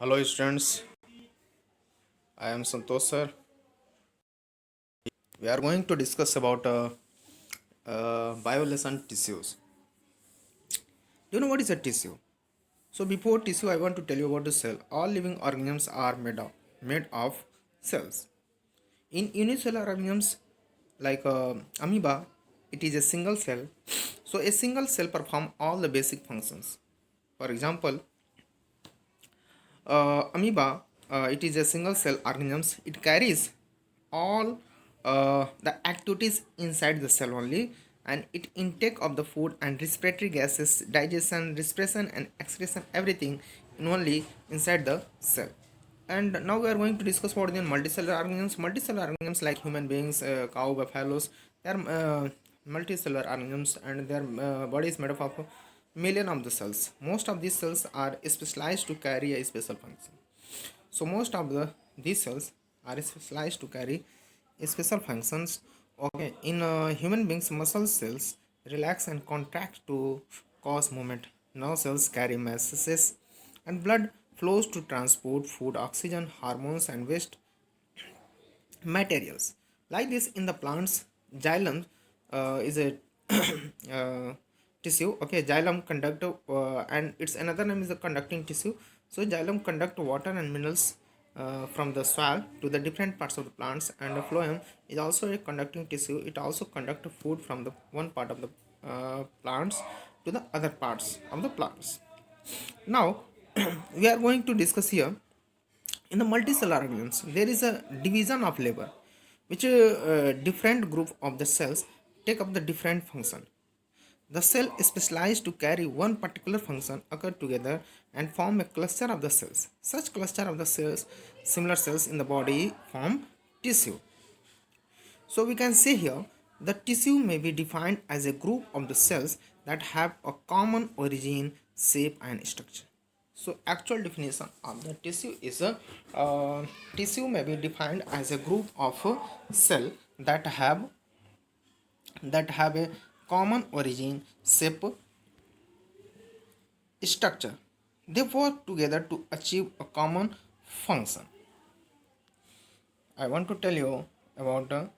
Hello students, I am Santosh sir. We are going to discuss about bioluminescent tissues. Do you know what is a tissue? So before tissue, I want to tell you about the cell. All living organisms are made of cells. In unicellular organisms like amoeba, it is a single cell. So a single cell perform all the basic functions. For example, amoeba, it is a single cell organism. It carries all the activities inside the cell only, and it intake of the food and respiratory gases, digestion, respiration and excretion, everything in only inside the cell. And now we are going to discuss about the multicellular organisms. Multicellular organisms like human beings, cow, buffaloes, they are multicellular organisms, and their body is made up of million of the cells. Most of these cells are specialized to carry a special function. So most of these cells are specialized to carry special functions. Okay, in human beings, muscle cells relax and contract to cause movement. Nerve cells carry messages, and blood flows to transport food, oxygen, hormones, and waste materials. Like this, in the plants, xylem is a tissue. Okay, xylem conduct and its another name is a conducting tissue. So xylem conduct water and minerals from the soil to the different parts of the plants, and the phloem is also a conducting tissue. It also conduct food from the one part of the plants to the other parts of the plants. Now we are going to discuss here in the multicellular organisms there is a division of labor, which different group of the cells take up the different function. The cell is specialized to carry one particular function occur together and form a cluster of the cells. Such cluster of the cells, similar cells in the body, form tissue. So we can say here the tissue may be defined as a group of the cells that have a common origin, shape and structure. So actual definition of the tissue is a tissue may be defined as a group of cell that have a common origin, shape, structure. They work together to achieve a common function. I want to tell you about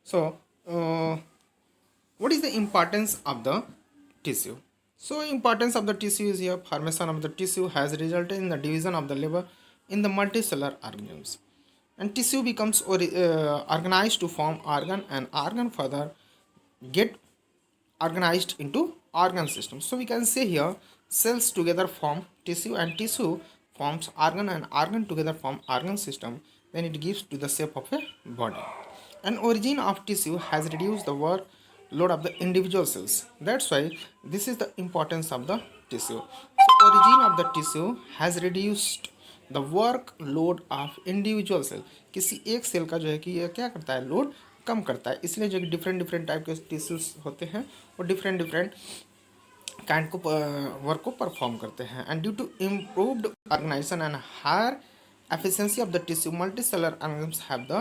so what is the importance of the tissue? So importance of the tissue is here. Formation of the tissue has resulted in the division of the labor in the multicellular organisms, and tissue becomes organized to form organ, and organ further get organized into organ systems. So we can say here cells together form tissue, and tissue forms organ, and organ together form organ system. Then it gives to the shape of a body. An origin of tissue has reduced the workload of the individual cells. That's why this is the importance of the tissue. So origin of the tissue has reduced the work load of individual cell. किसी एक cell का जो है कि ये क्या करता है, लोड कम करता है. इसलिए जो डिफरेंट डिफरेंट टाइप के टिश्यूज होते हैं वो डिफरेंट डिफरेंट काइंड को वर्क को परफॉर्म करते हैं. And due to improved organisation and higher efficiency of the tissue, multicellular organisms have the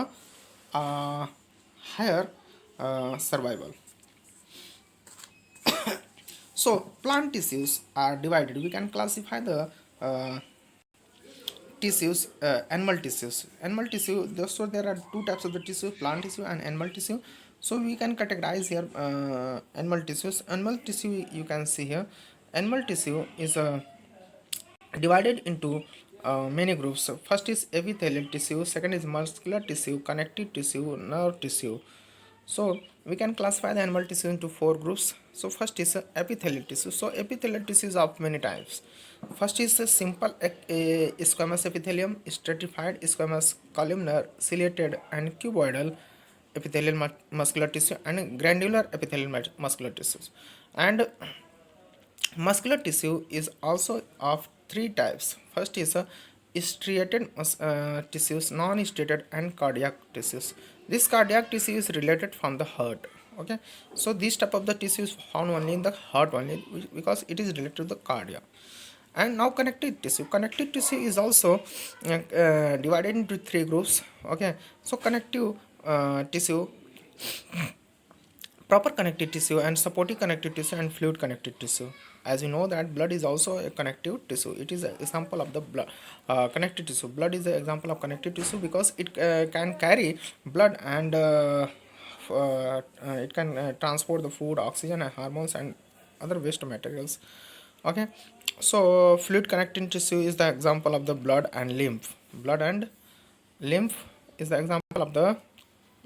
higher survival. So plant tissues are divided. We can classify the tissues, animal tissue. So there are two types of the tissue, plant tissue and animal tissue. So we can categorize here animal tissues. Animal tissue, you can see here, animal tissue is divided into many groups. First is epithelial tissue, second is muscular tissue, connective tissue, nerve tissue. So we can classify the animal tissue into four groups. So first is epithelial tissue. So epithelial tissue is of many types. First is simple squamous epithelium, stratified squamous, columnar, ciliated and cuboidal epithelial muscular tissue, and granular epithelial muscular tissues. And muscular tissue is also of three types. First is striated tissues, non-striated and cardiac tissues. This cardiac tissue is related from the heart. Okay, so this type of the tissue is found only in the heart only, because it is related to the cardiac. And now connective tissue is also divided into three groups. Okay, so connective tissue proper connective tissue and supportive connective tissue and fluid connective tissue. As you know that blood is also a connective tissue. It is an example of the blood connective tissue. Blood is an example of connective tissue because it can carry blood and it can transport the food, oxygen and hormones and other waste materials. Okay, so fluid connecting tissue is the example of the blood and lymph. Blood and lymph is the example of the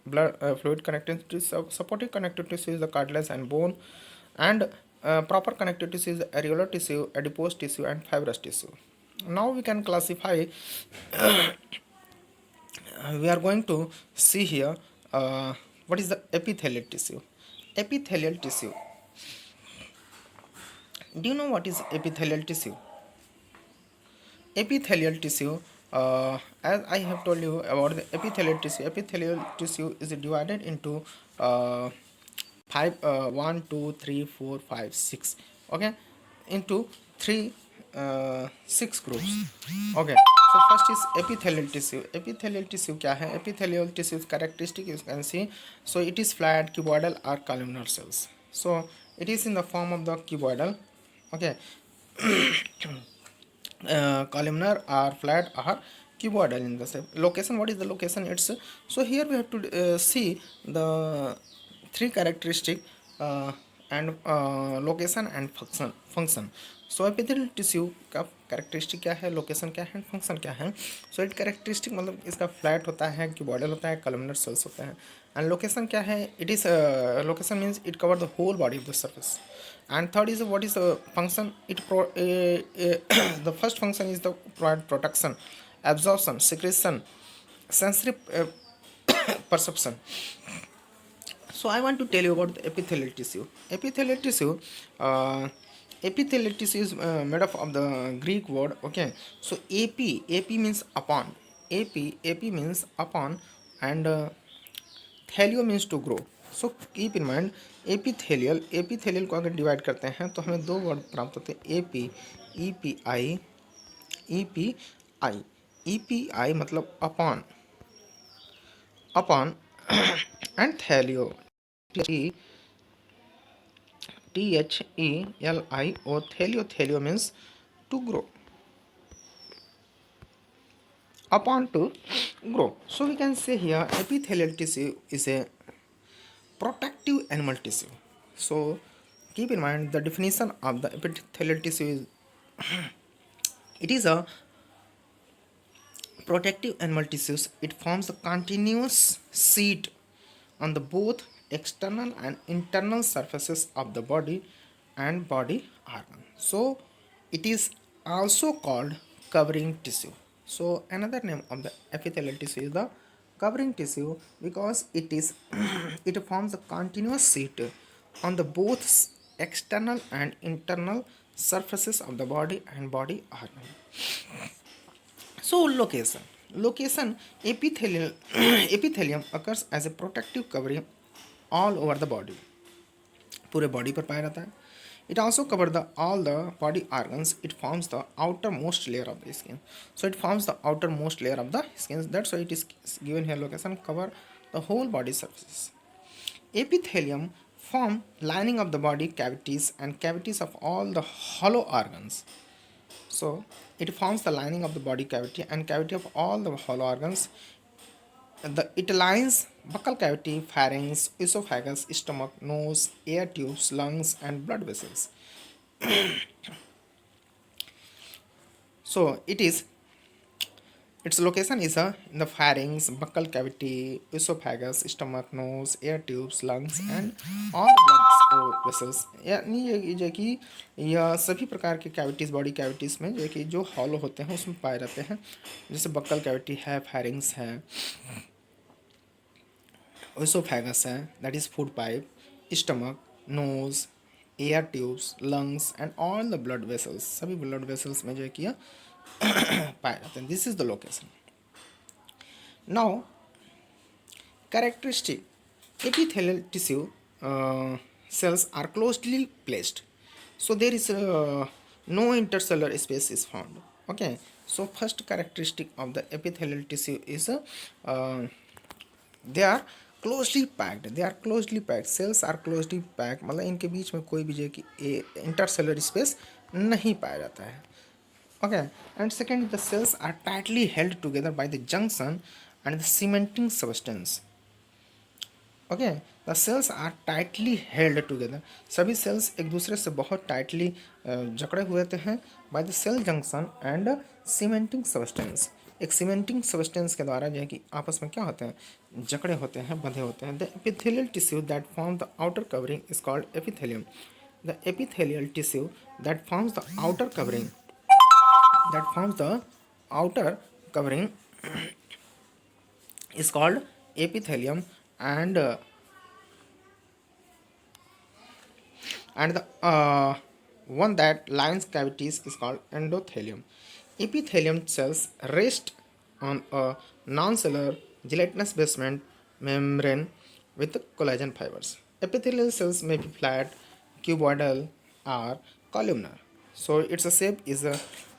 blood fluid connective tissue. Supportive connective tissue is the cartilage and bone, and proper connective tissue is areolar tissue, adipose tissue and fibrous tissue. Now we can classify we are going to see here what is the epithelial tissue. Epithelial tissue, do you know what is epithelial tissue? Epithelial tissue, as I have told you about the epithelial tissue is divided into uh, 1 2 3 4 5 6, okay, into 3 6 groups. Okay, so first is epithelial tissue. Epithelial tissue क्या है? Epithelial tissue characteristic you can see. So it is flat, cuboidal or columnar cells. So it is in the form of the cuboidal, okay, columnar or flat or cuboidal in the same location. What is the location? It's so here we have to see the three characteristic and location and function. So epithelial tissue का characteristic क्या है, location क्या है, function क्या है. So it characteristic मतलब इसका flat होता है, क्यूबॉइडल होता है, कलमनर सेल्स होते हैं. एंड लोकेशन क्या है? It is location means it cover the whole body of the surface. And third is what is the function? The first function is the provide protection, absorption, secretion, sensory perception. So I want to tell you about the epithelial tissue. Epithelial tissue is made up of the Greek word, okay. So ap means upon, ap means upon, and thelio means to grow. So keep in mind epithelial को अगर divide करते हैं तो हमें दो word प्राप्त होते हैं, ई पी आई मतलब upon and thelio THELIO. Thelio means to grow, upon to grow. So we can say here epithelial tissue is a protective animal tissue. So keep in mind the definition of the epithelial tissue is it is a protective animal tissues. It forms a continuous sheet on the both external and internal surfaces of the body and body organ. So it is also called covering tissue. So another name of the epithelial tissue is the covering tissue because it is it forms a continuous sheet on the both external and internal surfaces of the body and body organ. So location epithelium occurs as a protective covering all over the body. पूरे body पर पाया रहता है. It also covers all the body organs. It forms the outermost layer of the skin. So it forms the outermost layer of the skin. That's why it is given here location, cover the whole body surfaces. Epithelium form lining of the body cavities and cavities of all the hollow organs. So it forms the lining of the body cavity and cavity of all the hollow organs. It lines buccal cavity, pharynx, esophagus, stomach, nose, air tubes, lungs, and blood vessels. So its location is in the pharynx, buccal cavity, esophagus, stomach, nose, air tubes, lungs, and all blood vessels. यानी ये जो कि यह सभी प्रकार के cavities, body cavities में जो कि जो हॉलो होते हैं उसमें पाए रहते हैं. जैसे बक्कल कैविटी है, pharynx है, esophagus है, that is food pipe, stomach, nose, air tubes, lungs, and all the blood vessels. सभी blood vessels में जो है कि पाए जाते हैं. This is the location. Now characteristic epithelial tissue cells are closely placed, so there is no intercellular space is found. Okay, so first characteristic of the epithelial tissue is they are closely packed, they are closely packed, cells are closely packed, मतलब इनके बीच में कोई भी जो है कि intercellular space नहीं पाया जाता है. Okay, and second, the cells are tightly held together by the junction and the cementing substance. Okay, the cells are tightly held together, सभी सेल्स एक दूसरे से बहुत टाइटली जकड़े हुए होते हैं by the cell junction and cementing substance. एक सीमेंटिंग सब्सटेंस के द्वारा जो है कि आपस में क्या होते हैं, जकड़े होते हैं, बंधे होते हैं. The epithelial tissue that form the outer covering is called epithelium. The epithelial tissue that forms the outer covering, that forms the outer covering is called epithelium, and the one that lines cavities is called endothelium. Epithelium cells rest on a non-cellular gelatinous basement membrane with collagen fibers. Epithelial cells may be flat, cuboidal, or columnar. So its shape is a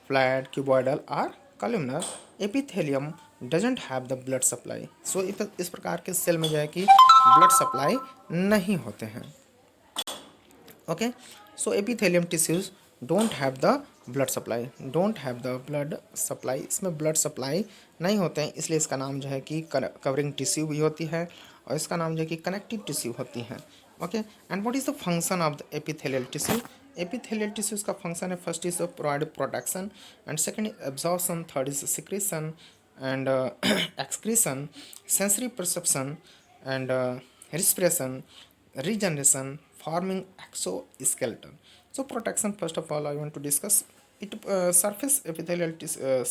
flat, cuboidal, or columnar. Epithelium doesn't have the blood supply. So इस प्रकार के cell में जो है कि blood supply नहीं होते हैं. Okay, so epithelium tissues don't have the blood supply, don't have the blood supply, इसमें blood supply नहीं होते हैं, इसलिए इसका नाम जो है कि कवरिंग टिश्यू भी होती है और इसका नाम जो है कि कनेक्टिव टिश्यू होती है. Okay, and what is the function of the epithelial tissue. Epithelial tissues का फंक्शन है, first is provide protection, and second is absorption, third is secretion and excretion, sensory perception, and respiration, regeneration, forming exoskeleton. So protection, first of all I want to discuss it. Surface epithelial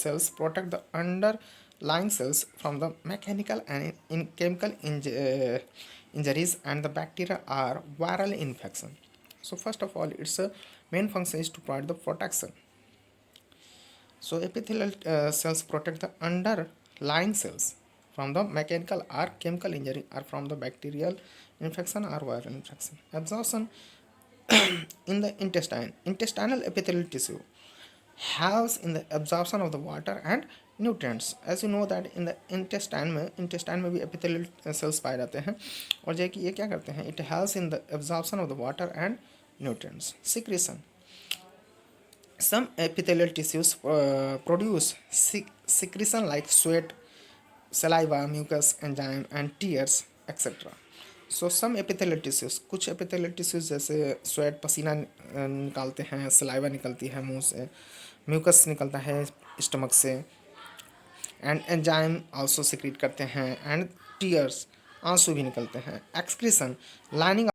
cells protect the underlying cells from the mechanical and chemical injuries and the bacteria or viral infection. So first of all, its main function is to provide the protection. So epithelial cells protect the underlying cells from the mechanical or chemical injury or from the bacterial infection or viral infection. Absorption in the intestine. Intestinal epithelial tissue helps in the absorption of the water and nutrients. As you know that in the intestine में भी epithelial cells पाए जाते हैं और जो कि ये क्या करते हैं, it helps in the absorption of the water and nutrients. Secretion. Some epithelial tissues produce secretion like sweat, saliva, mucus, enzyme, and tears, etc. So some epithelial tissues, कुछ epithelial tissues जैसे sweat, पसीना निकालते हैं, saliva निकलती है मुंह से, mucus निकलता है स्टमक से, and enzyme also secrete करते हैं, and tears आंसू भी निकलते हैं. Excretion, lining